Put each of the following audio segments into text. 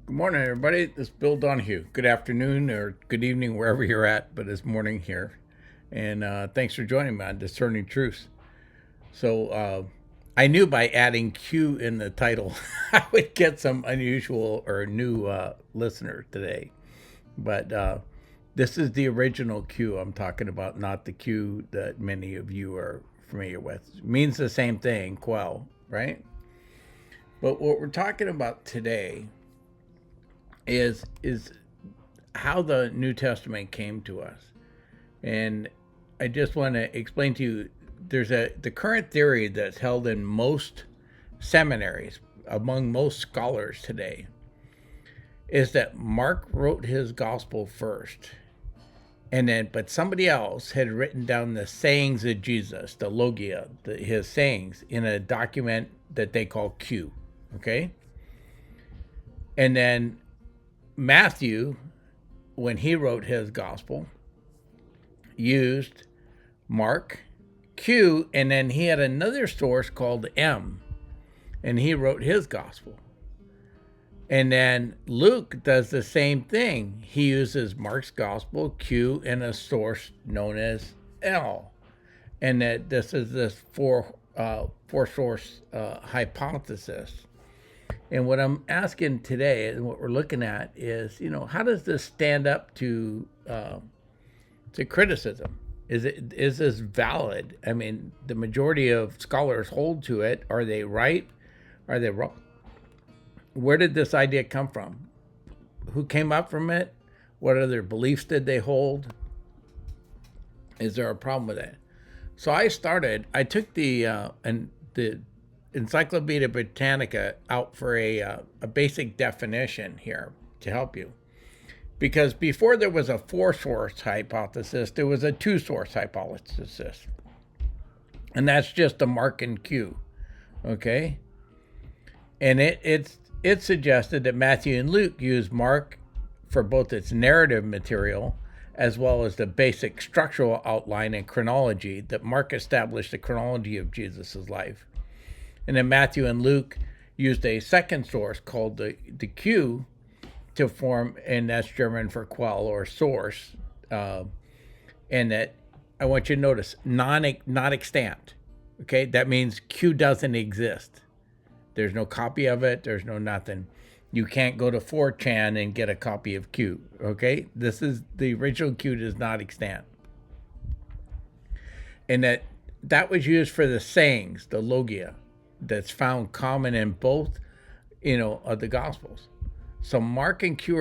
Good morning, everybody. This is Bill Donahue. Good afternoon or good evening, wherever you're at, but it's morning here. And thanks for joining me on Discerning Truths. So I knew by adding Q in the title, I would get some unusual or new listeners today. But this is the original Q I'm talking about, not the Q that many of you are familiar with. It means the same thing, quell, right? But what we're talking about today is how the New Testament came to us. And I just want to explain to you, there's the current theory that's held in most seminaries, among most scholars today, is that Mark wrote his gospel first. But somebody else had written down the sayings of Jesus, the logia, his sayings, in a document that they call Q, okay? And then Matthew, when he wrote his gospel, used Mark, Q, and then he had another source called M, and he wrote his gospel. And then Luke does the same thing. He uses Mark's gospel, Q, and a source known as L. And that this is this four source hypothesis. And what I'm asking today and what we're looking at is, how does this stand up to criticism? Is this valid? I mean, the majority of scholars hold to it. Are they right? Are they wrong? Where did this idea come from? Who came up from it? What other beliefs did they hold? Is there a problem with it? So I took the Encyclopedia Britannica out for a basic definition here to help you. Because before there was a four-source hypothesis, there was a two-source hypothesis. And that's just a Mark and Q, okay? And it suggested that Matthew and Luke used Mark for both its narrative material as well as the basic structural outline and chronology, that Mark established the chronology of Jesus' life. And then Matthew and Luke used a second source called the Q to form, and that's German for quell or source. And that, I want you to notice, not extant. Okay, that means Q doesn't exist. There's no copy of it. There's no nothing. You can't go to 4chan and get a copy of Q. Okay, this is the original Q does not extant. And that was used for the sayings, the logia, that's found common in both, of the Gospels. So Mark and Q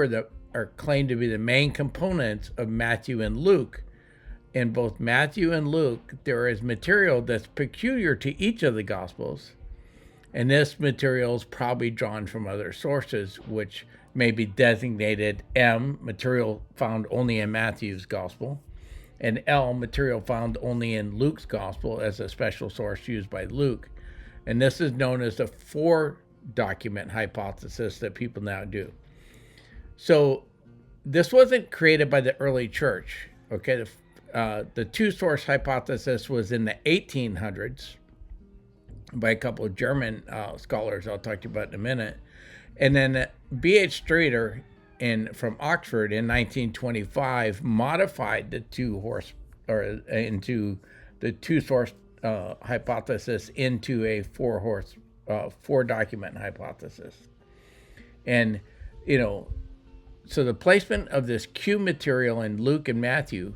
are claimed to be the main components of Matthew and Luke. In both Matthew and Luke, there is material that's peculiar to each of the Gospels, And this material is probably drawn from other sources, which may be designated M, material found only in Matthew's gospel, and L, material found only in Luke's gospel as a special source used by Luke. And this is known as the four document hypothesis that people now do. So this wasn't created by the early church. Okay, the two source hypothesis was in the 1800s by a couple of German scholars I'll talk to you about in a minute. And then B.H. Streeter from Oxford in 1925 modified the into the two source hypothesis into a four document hypothesis. And, so the placement of this Q material in Luke and Matthew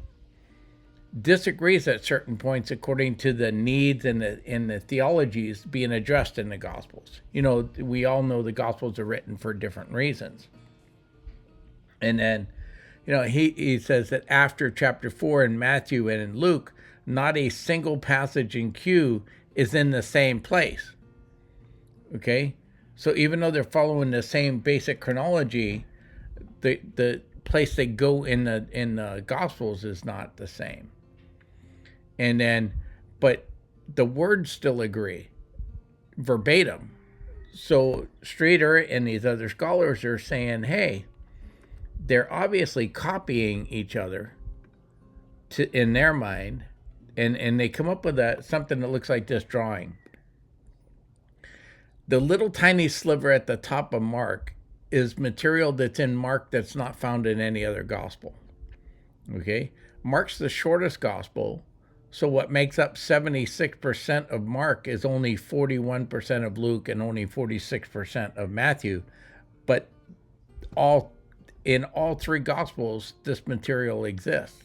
disagrees at certain points according to the needs and the theologies being addressed in the Gospels. We all know the Gospels are written for different reasons. And then, he says that after chapter 4 in Matthew and in Luke, not a single passage in Q is in the same place. Okay? So even though they're following the same basic chronology, the place they go in the Gospels is not the same. And then, but the words still agree verbatim. So Streeter and these other scholars are saying, hey, they're obviously copying each other in their mind, and they come up with something that looks like this drawing. The little tiny sliver at the top of Mark is material that's in Mark that's not found in any other gospel. Okay? Mark's the shortest gospel, so what makes up 76% of Mark is only 41% of Luke and only 46% of Matthew. But in all three gospels, this material exists.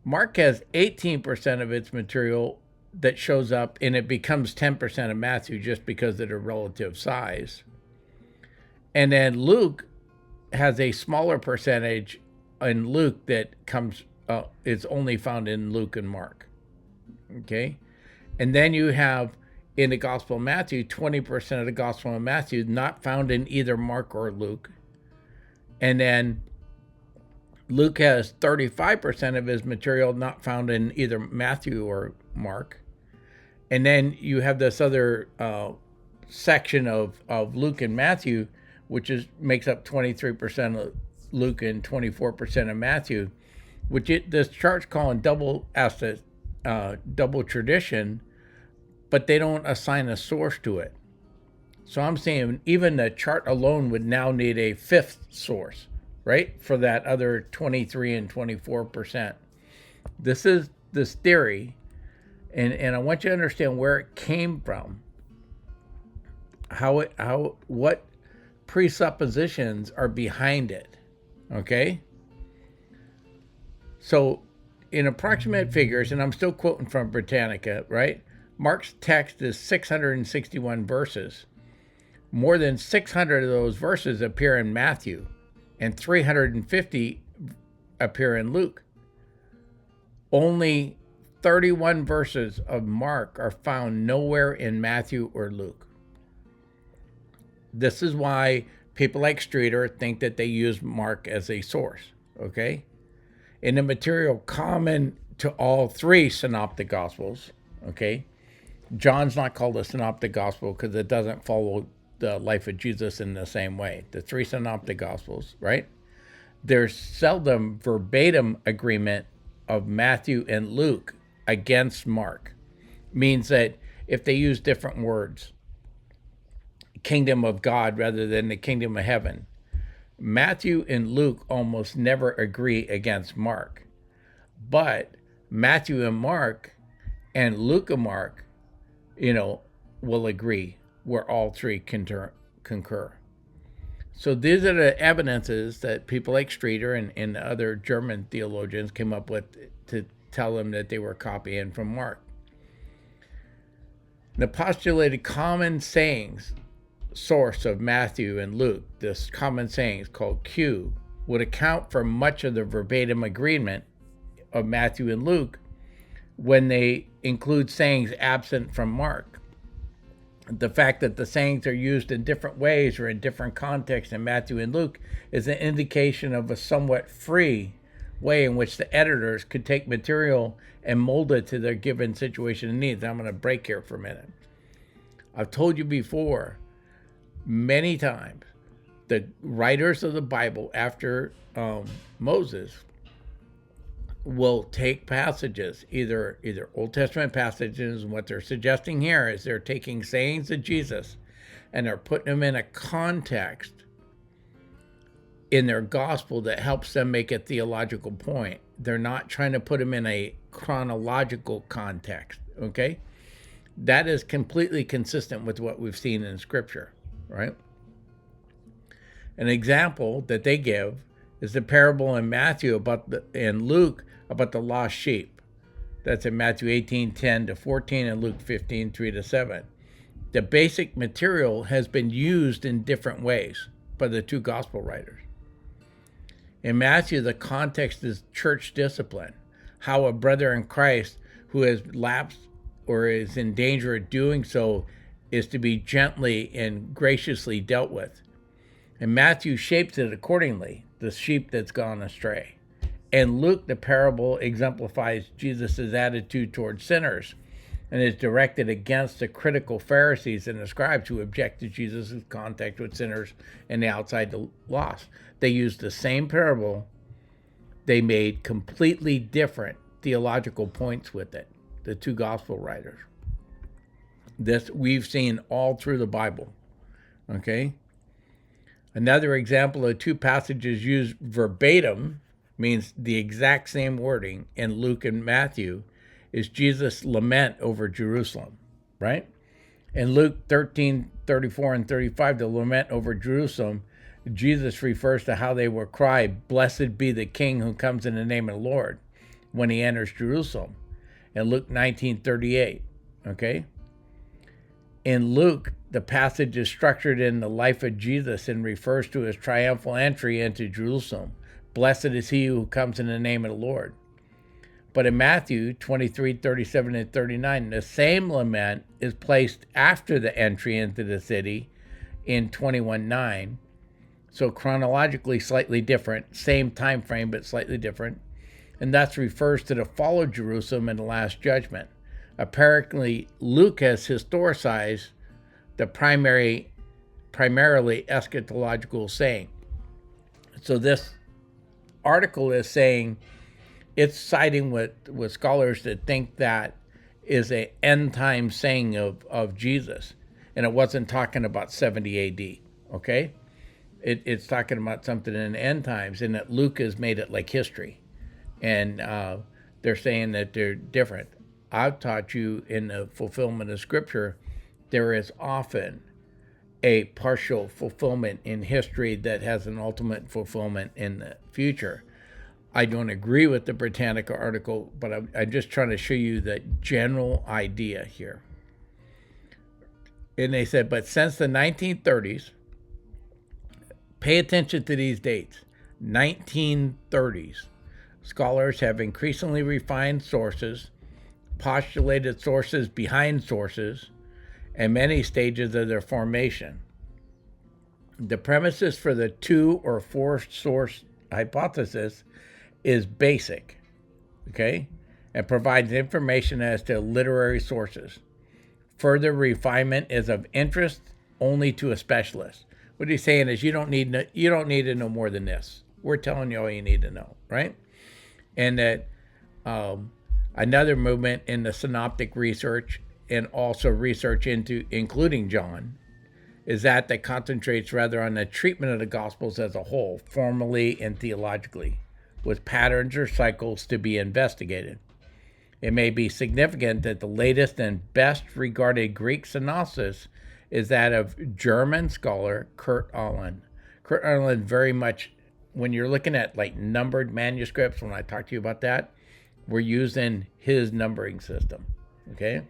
Mark has 18% of its material that shows up, and it becomes 10% of Matthew just because of their relative size. And then Luke has a smaller percentage in Luke that is only found in Luke and Mark. Okay? And then you have in the Gospel of Matthew, 20% of the Gospel of Matthew not found in either Mark or Luke. And then Luke has 35% of his material not found in either Matthew or Mark. And then you have this other section of Luke and Matthew, which makes up 23% of Luke and 24% of Matthew, which this chart's calling double tradition, but they don't assign a source to it. So I'm saying even the chart alone would now need a fifth source, right? For that other 23 and 24%. This is this theory, and I want you to understand where it came from, what presuppositions are behind it. Okay? So in approximate figures, and I'm still quoting from Britannica, right? Mark's text is 661 verses. More than 600 of those verses appear in Matthew, and 350 appear in Luke. Only 31 verses of Mark are found nowhere in Matthew or Luke. This is why people like Streeter think that they use Mark as a source, okay? In the material common to all three synoptic gospels, okay? John's not called a synoptic gospel because it doesn't follow the life of Jesus in the same way. The three synoptic gospels, right? There's seldom verbatim agreement of Matthew and Luke against Mark. Means that if they use different words, kingdom of God rather than the kingdom of heaven, Matthew and Luke almost never agree against Mark. But Matthew and Mark and Luke and Mark, will agree where all three concur. So these are the evidences that people like Streeter and other German theologians came up with to tell them that they were copying from Mark. The postulated common sayings source of Matthew and Luke, this common sayings called Q, would account for much of the verbatim agreement of Matthew and Luke when they include sayings absent from Mark. The fact that the sayings are used in different ways or in different contexts in Matthew and Luke is an indication of a somewhat free way in which the editors could take material and mold it to their given situation and needs. I'm going to break here for a minute. I've told you before, many times, the writers of the Bible after Moses will take passages, either Old Testament passages, and what they're suggesting here is they're taking sayings of Jesus and they're putting them in a context in their gospel that helps them make a theological point. They're not trying to put them in a chronological context, okay? That is completely consistent with what we've seen in Scripture, right? An example that they give is the parable in Matthew and Luke about the lost sheep. That's in Matthew 18:10-14 and Luke 15:3-7. The basic material has been used in different ways by the two gospel writers. In Matthew, the context is church discipline, how a brother in Christ who has lapsed or is in danger of doing so is to be gently and graciously dealt with. And Matthew shapes it accordingly, the sheep that's gone astray. And Luke, the parable, exemplifies Jesus' attitude towards sinners and is directed against the critical Pharisees and the scribes who object to Jesus' contact with sinners and the outside the lost. They used the same parable. They made completely different theological points with it, the two gospel writers. This we've seen all through the Bible, okay? Another example of two passages used verbatim, means the exact same wording in Luke and Matthew, is Jesus' lament over Jerusalem, right? In Luke 13:34 and 35, the lament over Jerusalem, Jesus refers to how they will cry, "Blessed be the King who comes in the name of the Lord," when he enters Jerusalem. In Luke 19:38, okay? In Luke, the passage is structured in the life of Jesus and refers to his triumphal entry into Jerusalem. Blessed is he who comes in the name of the Lord. But in Matthew 23:37 and 39, the same lament is placed after the entry into the city in 21:9. So chronologically slightly different, same time frame, but slightly different. And thus refers to the fall of Jerusalem in the Last Judgment. Apparently, Luke has historicized the primarily eschatological saying. So this article is saying it's siding with scholars that think that is an end time saying of Jesus. And it wasn't talking about 70 AD, okay? It's talking about something in the end times, and that Luke has made it like history. And they're saying that they're different. I've taught you in the fulfillment of Scripture, there is often a partial fulfillment in history that has an ultimate fulfillment in the future. I don't agree with the Britannica article, but I'm just trying to show you the general idea here. And they said, but since the 1930s, pay attention to these dates, 1930s, scholars have increasingly refined sources, postulated sources behind sources, and many stages of their formation. The premises for the two or four source hypothesis is basic, okay, and provides information as to literary sources. Further refinement is of interest only to a specialist. What he's saying is you don't need to know more than this. We're telling you all you need to know, right? And that another movement in the synoptic research and also research into including John is that concentrates rather on the treatment of the Gospels as a whole, formally and theologically, with patterns or cycles to be investigated. It may be significant that the latest and best regarded Greek synopsis is that of German scholar Kurt Aland. Kurt Aland very much, when you're looking at like numbered manuscripts, when I talk to you about that, we're using his numbering system, okay?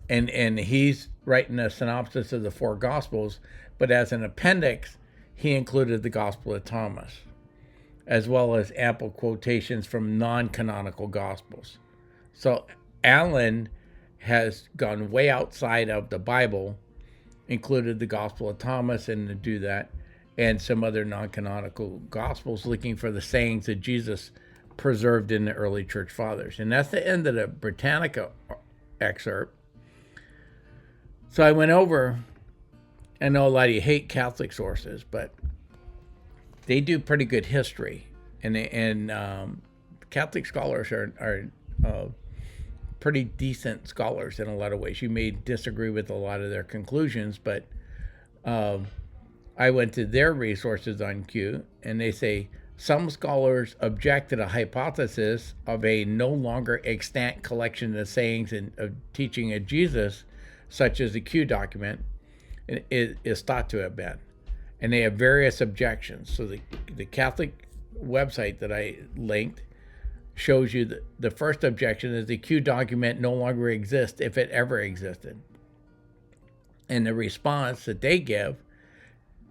And he's writing a synopsis of the four Gospels, but as an appendix, he included the Gospel of Thomas, as well as ample quotations from non-canonical Gospels. So Allen has gone way outside of the Bible, included the Gospel of Thomas and to do that, and some other non-canonical Gospels, looking for the sayings that Jesus preserved in the early church fathers. And that's the end of the Britannica excerpt. So I went over, I know a lot of you hate Catholic sources, but they do pretty good history. And Catholic scholars are pretty decent scholars in a lot of ways. You may disagree with a lot of their conclusions, but I went to their resources on Q, and they say some scholars object to the hypothesis of a no longer extant collection of sayings and of teaching of Jesus, such as the Q document, is thought to have been. And they have various objections. So the Catholic website that I linked shows you that the first objection is the Q document no longer exists if it ever existed. And the response that they give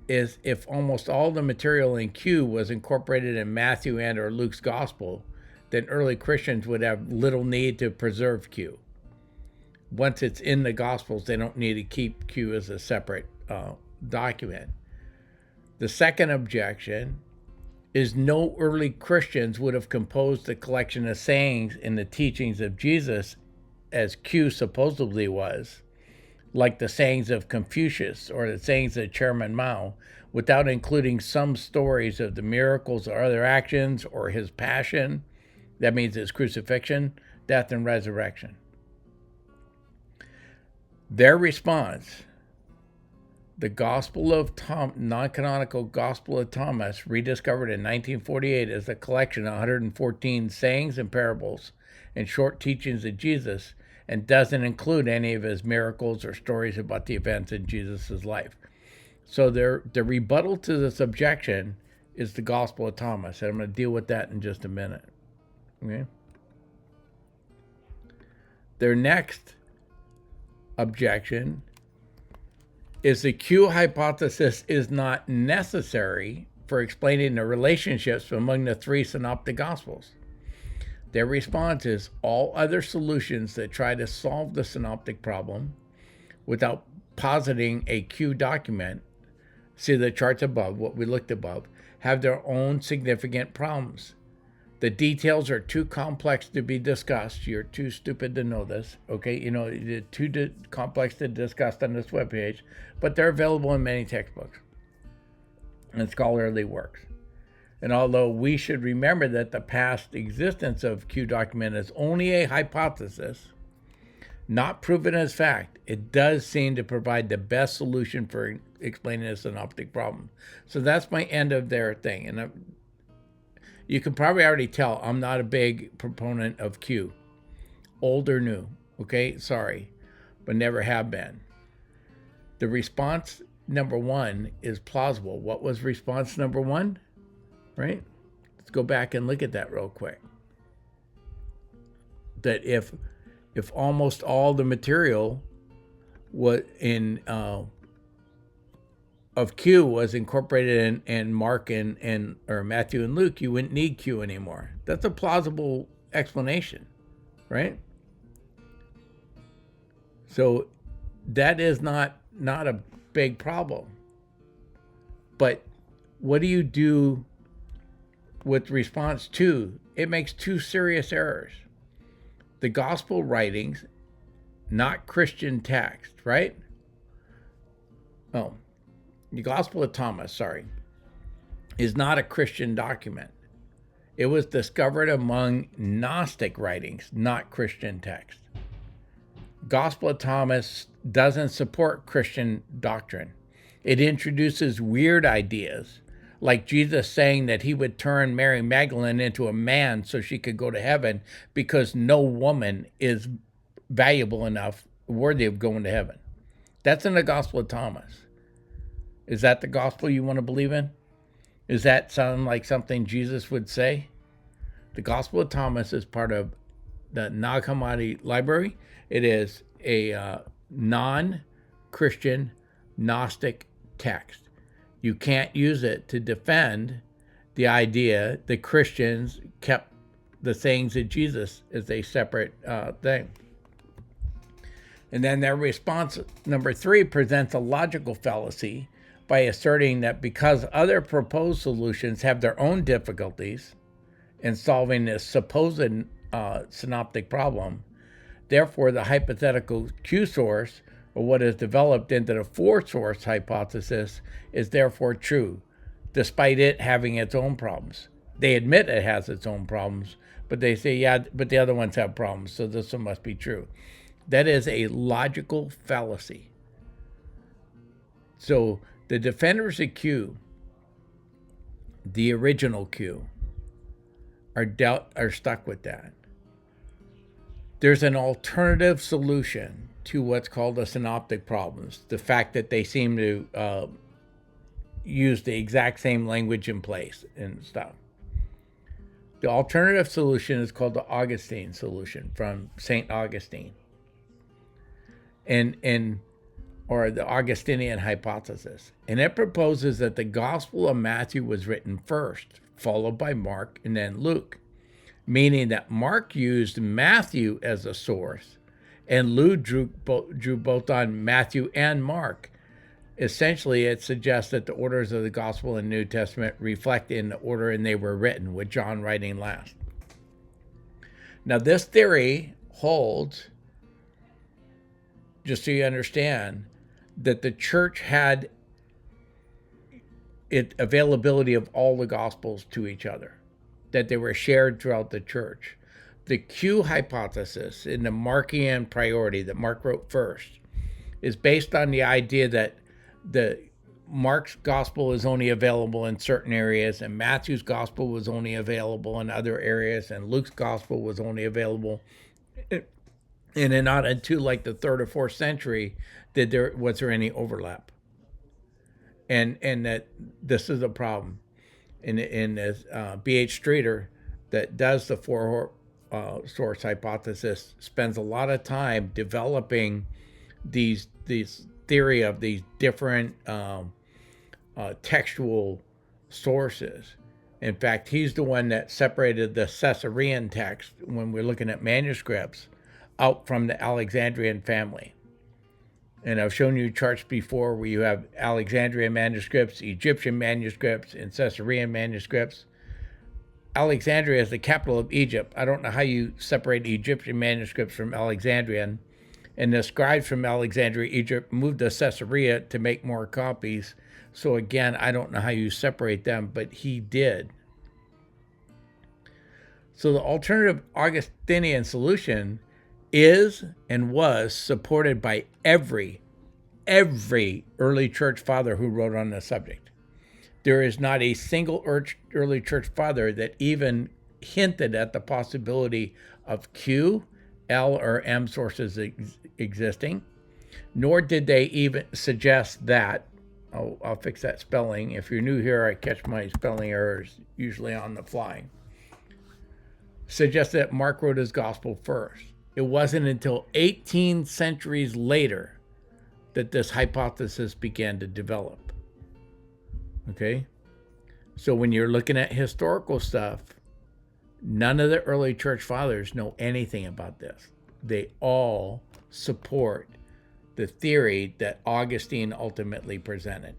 is, if almost all the material in Q was incorporated in Matthew and or Luke's gospel, then early Christians would have little need to preserve Q. Once it's in the gospels, they don't need to keep Q as a separate document. The second objection is no early Christians would have composed the collection of sayings in the teachings of Jesus as Q supposedly was, like the sayings of Confucius or the sayings of Chairman Mao, without including some stories of the miracles or other actions or his passion. That means his crucifixion, death, and resurrection. Their response, the Gospel of non-canonical Gospel of Thomas, rediscovered in 1948 as a collection of 114 sayings and parables and short teachings of Jesus, and doesn't include any of his miracles or stories about the events in Jesus' life. So the rebuttal to this objection is the Gospel of Thomas, and I'm going to deal with that in just a minute. Okay. Their next objection is the Q hypothesis is not necessary for explaining the relationships among the three synoptic gospels. Their response is all other solutions that try to solve the synoptic problem without positing a Q document, see the charts above, what we looked above, have their own significant problems. The details are too complex to be discussed. You're too stupid to know this. Okay, it's too complex to discuss on this webpage, but they're available in many textbooks and scholarly works. And although we should remember that the past existence of Q document is only a hypothesis, not proven as fact, it does seem to provide the best solution for explaining a synoptic problem. So that's my end of their thing. And you can probably already tell I'm not a big proponent of Q, old or new. Okay, sorry, but never have been. The response number one is plausible. What was response number one? Right? Let's go back and look at that real quick. That if almost all the material was in of Q was incorporated in Mark and or Matthew and Luke, you wouldn't need Q anymore. That's a plausible explanation, right? So that is not a big problem. But what do you do with response two? It makes two serious errors. The gospel writings, not Christian text, right? Oh, the Gospel of Thomas, is not a Christian document. It was discovered among Gnostic writings, not Christian text. Gospel of Thomas doesn't support Christian doctrine. It introduces weird ideas, like Jesus saying that he would turn Mary Magdalene into a man so she could go to heaven because no woman is valuable enough, worthy of going to heaven. That's in the Gospel of Thomas. Is that the gospel you want to believe in? Does that sound like something Jesus would say? The Gospel of Thomas is part of the Nag Hammadi library. It is a non-Christian Gnostic text. You can't use it to defend the idea that Christians kept the sayings of Jesus as a separate thing. And then their response number 3 presents a logical fallacy by asserting that because other proposed solutions have their own difficulties in solving this supposed synoptic problem, therefore the hypothetical Q source, or what is developed into the 4-source hypothesis, is therefore true, despite it having its own problems. They admit it has its own problems, but they say, yeah, but the other ones have problems, so this one must be true. That is a logical fallacy. So the defenders of Q, the original Q, are stuck with that. There's an alternative solution to what's called the synoptic problems. The fact that they seem to use the exact same language in place and stuff. The alternative solution is called the Augustine solution from St. Augustine, or the Augustinian hypothesis. And it proposes that the Gospel of Matthew was written first, followed by Mark, and then Luke, meaning that Mark used Matthew as a source, and Luke drew both on Matthew and Mark. Essentially, it suggests that the orders of the Gospel and New Testament reflect in the order and they were written, with John writing last. Now, this theory holds, just so you understand, that the church had availability of all the Gospels to each other, that they were shared throughout the church. The Q hypothesis in the Markian priority that Mark wrote first is based on the idea that the Mark's gospel is only available in certain areas, and Matthew's gospel was only available in other areas, and Luke's gospel was only available. And then not until like the 3rd or 4th century was there any overlap. And that this is a problem. In B.H. Streeter, that does the 4-source hypothesis, spends a lot of time developing these theory of these different textual sources. In fact, he's the one that separated the Caesarean text, when we're looking at manuscripts, out from the Alexandrian family. And I've shown you charts before where you have Alexandrian manuscripts, Egyptian manuscripts, and Caesarean manuscripts. Alexandria is the capital of Egypt. I don't know how you separate Egyptian manuscripts from Alexandrian. And the scribes from Alexandria, Egypt, moved to Caesarea to make more copies. So again, I don't know how you separate them, but he did. So the alternative Augustinian solution is and was supported by every early church father who wrote on the subject. There is not a single early church father that even hinted at the possibility of Q, L, or M sources existing, nor did they even suggest that. I'll fix that spelling. If you're new here, I catch my spelling errors usually on the fly. Suggest that Mark wrote his gospel first. It wasn't until 18 centuries later that this hypothesis began to develop. Okay? So when you're looking at historical stuff, none of the early church fathers know anything about this. They all support the theory that Augustine ultimately presented.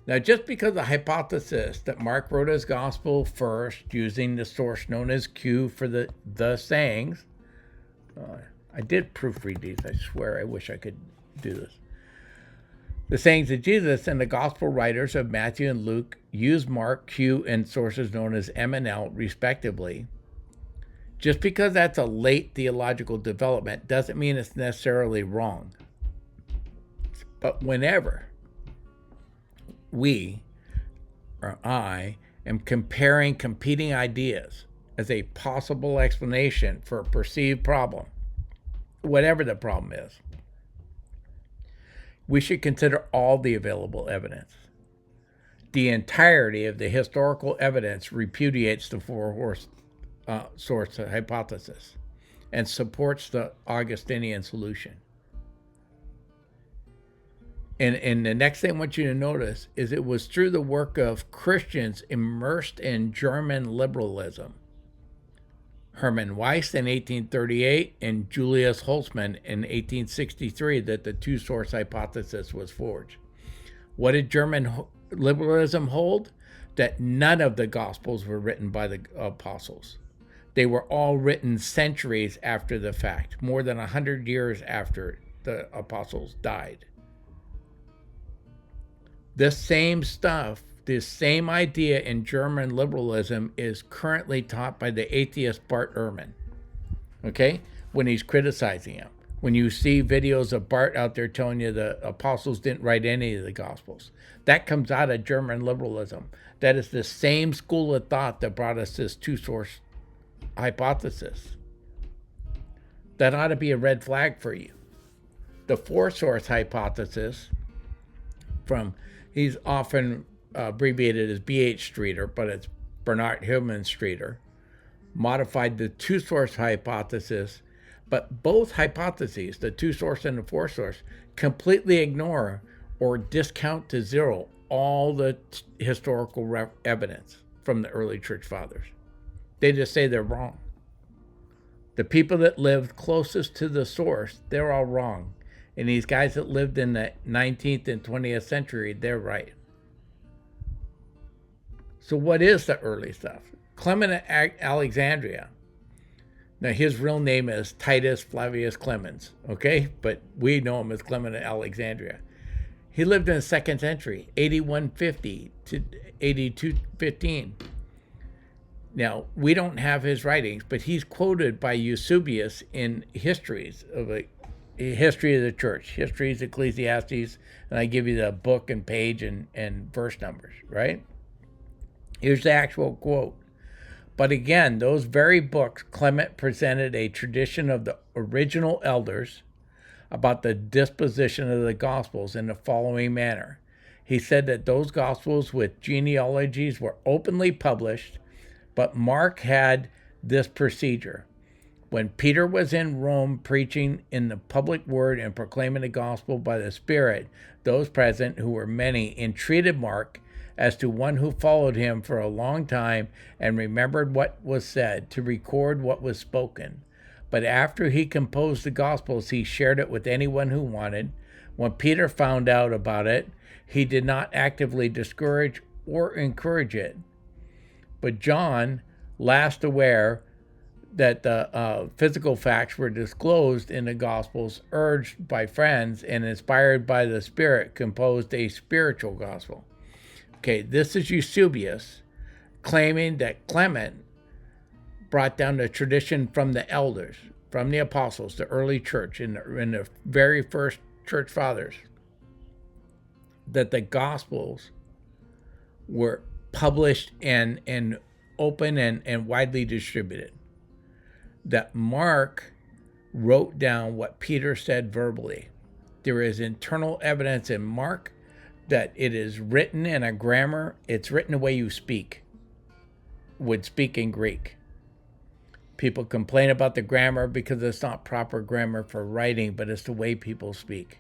Now, just because the hypothesis that Mark wrote his gospel first using the source known as Q for the sayings, I did proofread these, I swear, I wish I could do this. The sayings of Jesus and the gospel writers of Matthew and Luke use Mark, Q, and sources known as M and L, respectively. Just because that's a late theological development doesn't mean it's necessarily wrong. But whenever I am comparing competing ideas as a possible explanation for a perceived problem, whatever the problem is, we should consider all the available evidence. The entirety of the historical evidence repudiates the 4-source hypothesis and supports the Augustinian solution. And the next thing I want you to notice is it was through the work of Christians immersed in German liberalism, Hermann Weiss in 1838 and Julius Holtzmann in 1863 that the two-source hypothesis was forged. What did German liberalism hold? That none of the Gospels were written by the apostles. They were all written centuries after the fact, more than 100 years after the apostles died. This same stuff, this same idea in German liberalism is currently taught by the atheist Bart Ehrman, okay, when he's criticizing him. When you see videos of Bart out there telling you the apostles didn't write any of the Gospels, that comes out of German liberalism. That is the same school of thought that brought us this two-source hypothesis. That ought to be a red flag for you. The four-source hypothesis, he's often abbreviated as B.H. Streeter, but it's Bernard Hillman Streeter, modified the two-source hypothesis, but both hypotheses, the two-source and the four-source, completely ignore or discount to zero all the historical evidence from the early church fathers. They just say they're wrong. The people that lived closest to the source, they're all wrong. And these guys that lived in the 19th and 20th century, they're right. So what is the early stuff? Clement of Alexandria. Now, his real name is Titus Flavius Clemens, okay? But we know him as Clement of Alexandria. He lived in the 2nd century, 8150 to 8215. Now, we don't have his writings, but he's quoted by Eusebius in histories of a history of the church, histories, Ecclesiastes, and I give you the book and page and verse numbers, right? Here's the actual quote. But again, those very books, Clement presented a tradition of the original elders about the disposition of the Gospels in the following manner. He said that those Gospels with genealogies were openly published, but Mark had this procedure. When Peter was in Rome preaching in the public word and proclaiming the gospel by the Spirit, those present, who were many, entreated Mark as to one who followed him for a long time and remembered what was said, to record what was spoken. But after he composed the Gospels, he shared it with anyone who wanted. When Peter found out about it, he did not actively discourage or encourage it. But John, last aware that the physical facts were disclosed in the Gospels, urged by friends and inspired by the Spirit, composed a spiritual gospel. Okay, this is Eusebius claiming that Clement brought down the tradition from the elders, from the apostles, the early church, in the very first church fathers, that the Gospels were published and open and widely distributed. That Mark wrote down what Peter said verbally. There is internal evidence in Mark that it is written in a grammar. It's written the way you would speak in Greek. People complain about the grammar because it's not proper grammar for writing, but it's the way people speak.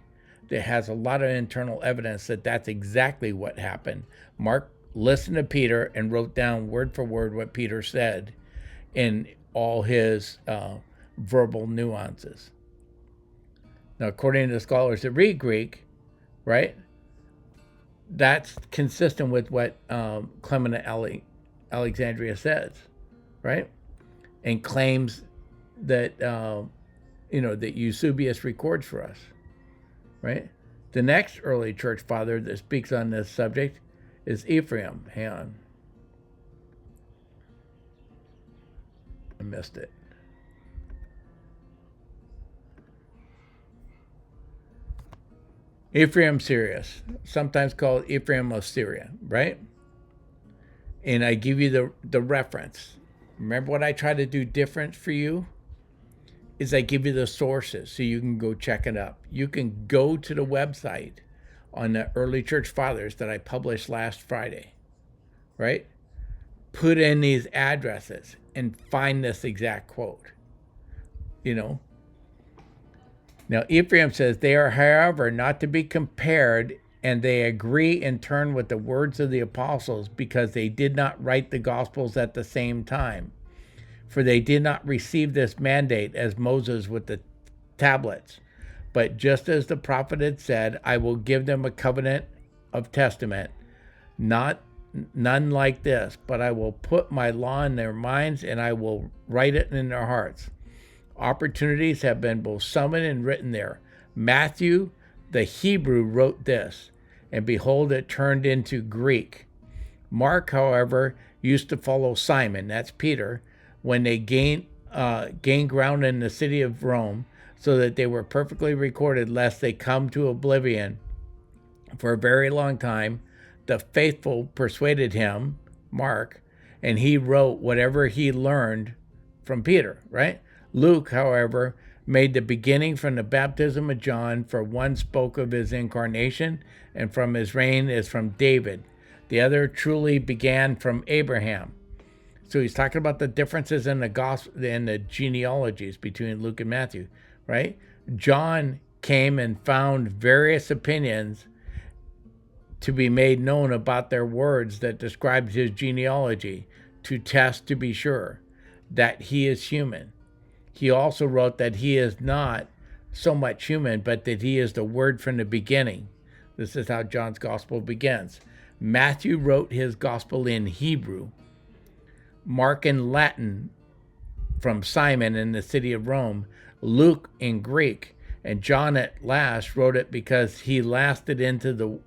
It has a lot of internal evidence that that's exactly what happened. Mark listened to Peter and wrote down word for word what Peter said in all his verbal nuances. Now, according to the scholars that read Greek, right, that's consistent with what Clement of Alexandria says, right, and claims that that Eusebius records for us, right. The next early church father that speaks on this subject is Ephraim. Hang on, I missed it. Ephraim Sirius, sometimes called Ephraim of Syria, right? And I give you the reference. Remember what I try to do different for you? Is I give you the sources so you can go check it up. You can go to the website on the early church fathers that I published last Friday, right? Put in these addresses and find this exact quote, Now, Ephraim says, they are, however, not to be compared, and they agree in turn with the words of the apostles, because they did not write the Gospels at the same time. for they did not receive this mandate as Moses with the tablets. But just as the prophet had said, I will give them a covenant of testament, not none like this, but I will put my law in their minds and I will write it in their hearts. Opportunities have been both summoned and written there. Matthew, the Hebrew, wrote this, and behold, it turned into Greek. Mark, however, used to follow Simon, that's Peter, when they gained ground in the city of Rome, so that they were perfectly recorded, lest they come to oblivion. For a very long time, the faithful persuaded him, Mark, and he wrote whatever he learned from Peter, right? Luke, however, made the beginning from the baptism of John, for one spoke of his incarnation, and from his reign is from David. The other truly began from Abraham. So he's talking about the differences in the gospel and the genealogies between Luke and Matthew, right? John came and found various opinions to be made known about their words that described his genealogy, to test to be sure that he is human. He also wrote that he is not so much human, but that he is the Word from the beginning. This is how John's gospel begins. Matthew wrote his gospel in Hebrew, Mark in Latin from Simon in the city of Rome, Luke in Greek, and John at last wrote it because he lasted into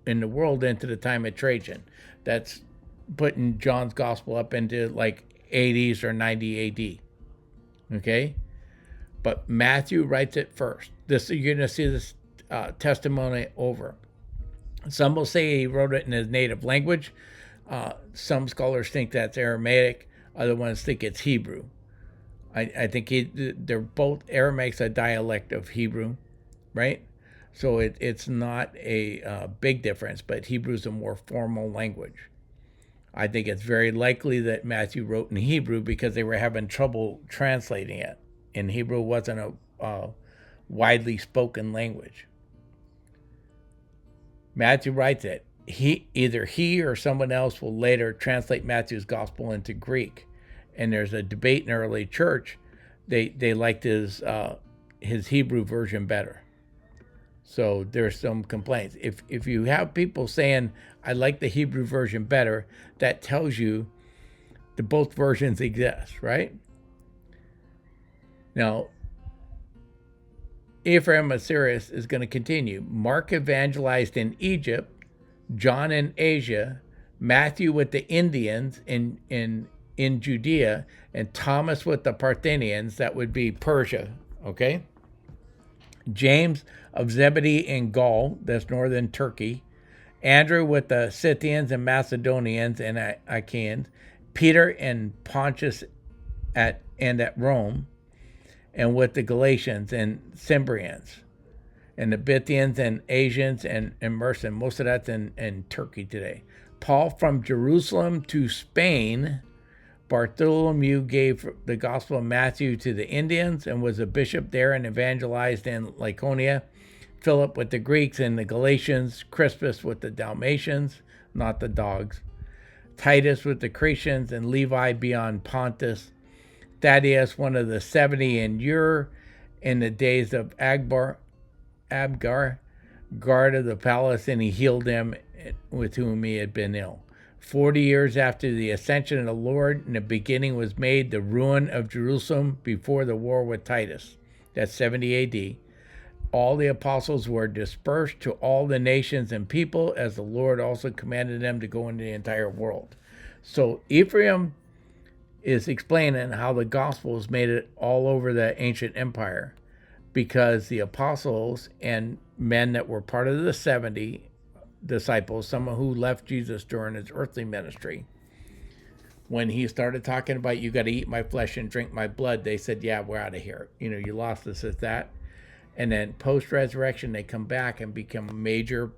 in the world into the time of Trajan. That's putting John's gospel up into like 80s or 90 AD. Okay, but Matthew writes it first. You're going to see this testimony over. Some will say he wrote it in his native language. Some scholars think that's Aramaic. Other ones think it's Hebrew. I think they're both. Aramaic's a dialect of Hebrew, right? So it's not a big difference, but Hebrew's a more formal language. I think it's very likely that Matthew wrote in Hebrew because they were having trouble translating it. And Hebrew wasn't a widely spoken language. Matthew writes it. Either he or someone else will later translate Matthew's gospel into Greek. And there's a debate in the early church. They liked his Hebrew version better. So there's some complaints. If you have people saying, I like the Hebrew version better, that tells you that both versions exist, right? Now, Ephraim of Sirius is going to continue. Mark evangelized in Egypt, John in Asia, Matthew with the Indians in Judea, and Thomas with the Parthians, that would be Persia, okay? James of Zebedee in Gaul, that's northern Turkey, Andrew with the Scythians and Macedonians and Achaeans, Peter in Pontus at Rome, and with the Galatians and Cimbrians, and the Bithyns and Asians and Mercians. Most of that's in Turkey today. Paul from Jerusalem to Spain. Bartholomew gave the Gospel of Matthew to the Indians and was a bishop there and evangelized in Laconia. Philip with the Greeks and the Galatians. Crispus with the Dalmatians, not the dogs. Titus with the Cretians and Levi beyond Pontus. Thaddeus, one of the 70 in Ur in the days of Abgar, guard of the palace, and he healed them with whom he had been ill. 40 years after the ascension of the Lord, in the beginning was made the ruin of Jerusalem before the war with Titus. That's 70 AD. All the apostles were dispersed to all the nations and people, as the Lord also commanded them to go into the entire world. So Ephraim is explaining how the Gospels made it all over the ancient empire, because the apostles and men that were part of the 70 disciples, some who left Jesus during his earthly ministry, when he started talking about, you got to eat my flesh and drink my blood, they said, yeah, we're out of here. You lost us at that. And then post-resurrection, they come back and become major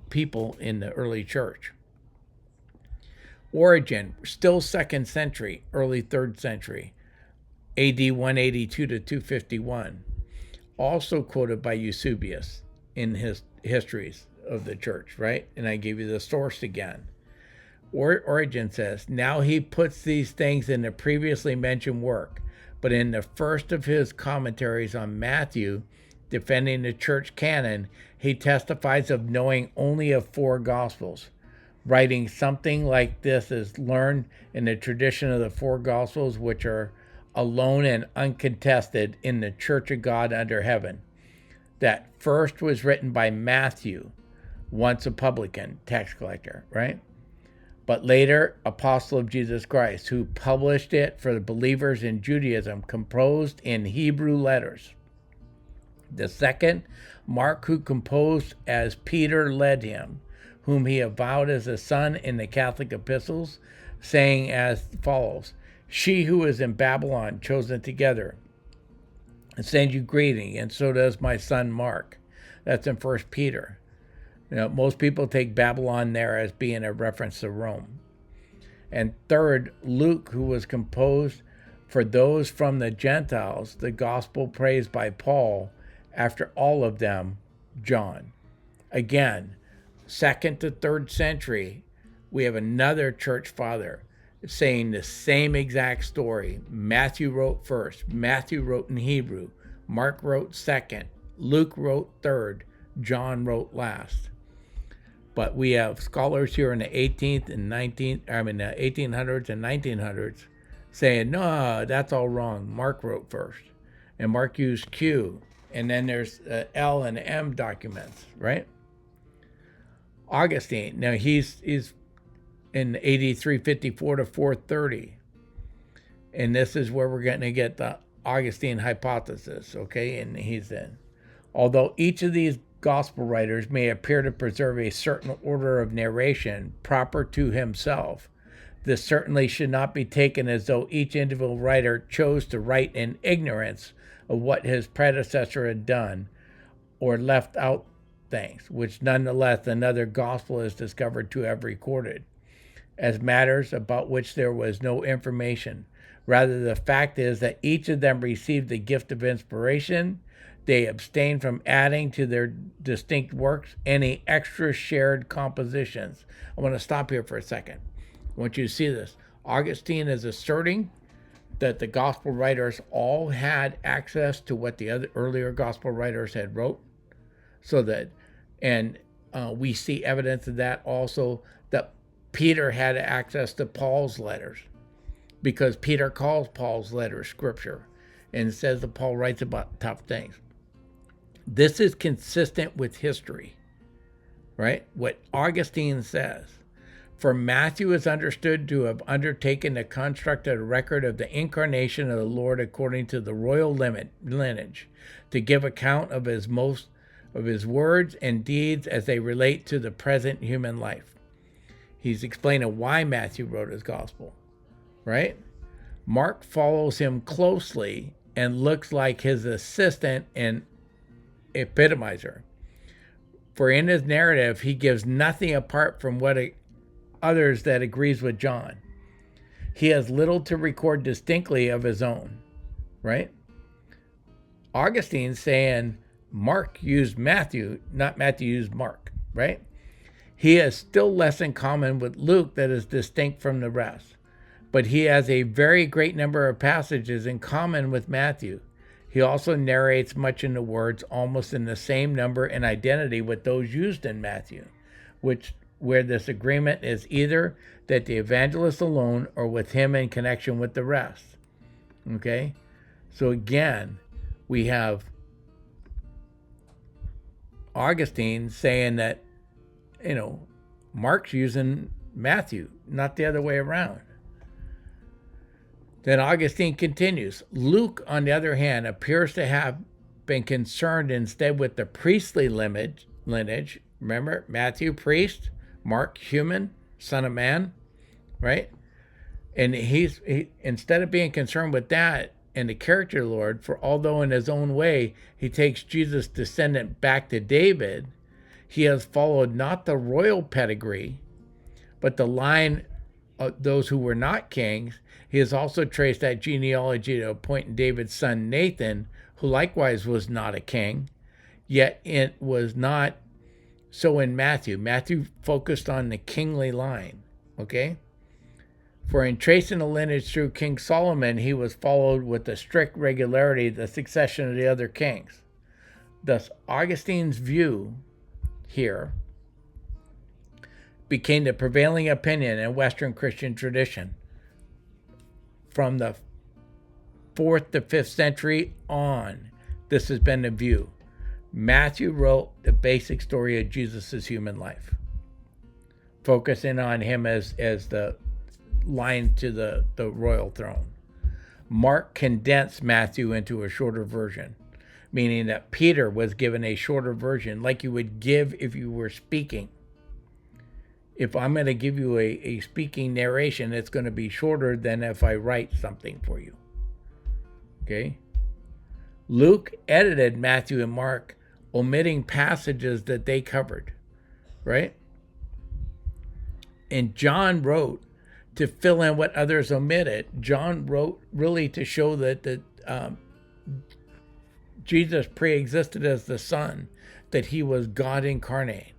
people in the early church. Origen, still 2nd century, early 3rd century, AD 182 to 251. Also quoted by Eusebius in his histories of the church, right? And I gave you the source again. Origin says, now he puts these things in the previously mentioned work, but in the first of his commentaries on Matthew, defending the church canon, he testifies of knowing only of 4 Gospels. Writing something like this is learned in the tradition of the 4 Gospels, which are alone and uncontested in the Church of God under heaven. That first was written by Matthew, once a publican, tax collector, right? But later, apostle of Jesus Christ, who published it for the believers in Judaism, composed in Hebrew letters. The second, Mark, who composed as Peter led him, whom he avowed as a son in the Catholic epistles, saying as follows, she who is in Babylon, chosen together, sends you greeting, and so does my son Mark. That's in 1 Peter. Most people take Babylon there as being a reference to Rome. And third, Luke, who was composed for those from the Gentiles, the gospel praised by Paul, after all of them, John. Again, 2nd to 3rd century, we have another church father saying the same exact story. Matthew wrote first. Matthew wrote in Hebrew. Mark wrote second. Luke wrote third. John wrote last. But we have scholars here in the 1800s and 1900s saying, no, that's all wrong. Mark wrote first. And Mark used Q. And then there's L and M documents, right? Augustine, now he's in AD 354 to 430. And this is where we're going to get the Augustine hypothesis, okay? And he's in. Although each of these gospel writers may appear to preserve a certain order of narration proper to himself, this certainly should not be taken as though each individual writer chose to write in ignorance of what his predecessor had done or left out things, which nonetheless another gospel is discovered to have recorded, as matters about which there was no information. Rather, the fact is that each of them received the gift of inspiration. They abstained from adding to their distinct works any extra shared compositions. I want to stop here for a second. I want you to see this. Augustine is asserting that the gospel writers all had access to what the other earlier gospel writers had wrote. So that, and we see evidence of that also, that Peter had access to Paul's letters, because Peter calls Paul's letters scripture and says that Paul writes about tough things. This is consistent with history, right? What Augustine says. For Matthew is understood to have undertaken to construct a record of the incarnation of the Lord according to the royal lineage, to give account of his words and deeds as they relate to the present human life. He's explaining why Matthew wrote his gospel, right? Mark follows him closely and looks like his assistant and epitomizer. For in his narrative, he gives nothing apart from what others that agrees with John. He has little to record distinctly of his own, right? Augustine saying Mark used Matthew, not Matthew used Mark, right? He has still less in common with Luke that is distinct from the rest, but he has a very great number of passages in common with Matthew. He also narrates much in the words almost in the same number and identity with those used in Matthew, where this agreement is either that the evangelist alone or with him in connection with the rest. Okay? So again, we have Augustine saying that, Mark's using Matthew, not the other way around. Then Augustine continues. Luke, on the other hand, appears to have been concerned instead with the priestly lineage. Remember, Matthew, priest, Mark, human, son of man, right? And he instead of being concerned with that and the character of the Lord, for although in his own way he takes Jesus' descendant back to David, he has followed not the royal pedigree, but the line of those who were not kings. He has also traced that genealogy to a point in David's son Nathan, who likewise was not a king, yet it was not so in Matthew. Matthew focused on the kingly line, Okay? For in tracing the lineage through King Solomon, he was followed with a strict regularity the succession of the other kings. Thus, Augustine's view here became the prevailing opinion in Western Christian tradition from the 4th to 5th century on. This has been the view. Matthew wrote the basic story of Jesus' human life, focusing on him as the line to the royal throne. Mark condensed Matthew into a shorter version, meaning that Peter was given a shorter version, like you would give if you were speaking. If I'm going to give you a speaking narration, it's going to be shorter than if I write something for you. Okay? Luke edited Matthew and Mark, omitting passages that they covered, right? And John wrote to fill in what others omitted. John wrote really to show that Jesus pre-existed as the Son, that he was God incarnate.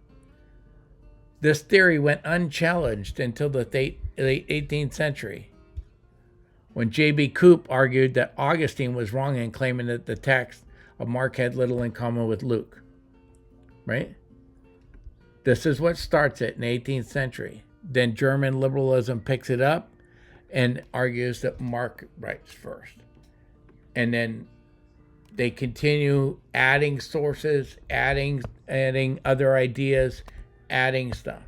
This theory went unchallenged until the late 18th century, when J.B. Coop argued that Augustine was wrong in claiming that the text of Mark had little in common with Luke. Right? This is what starts it in the 18th century. Then German liberalism picks it up and argues that Mark writes first. And then they continue adding sources, adding other ideas, adding stuff.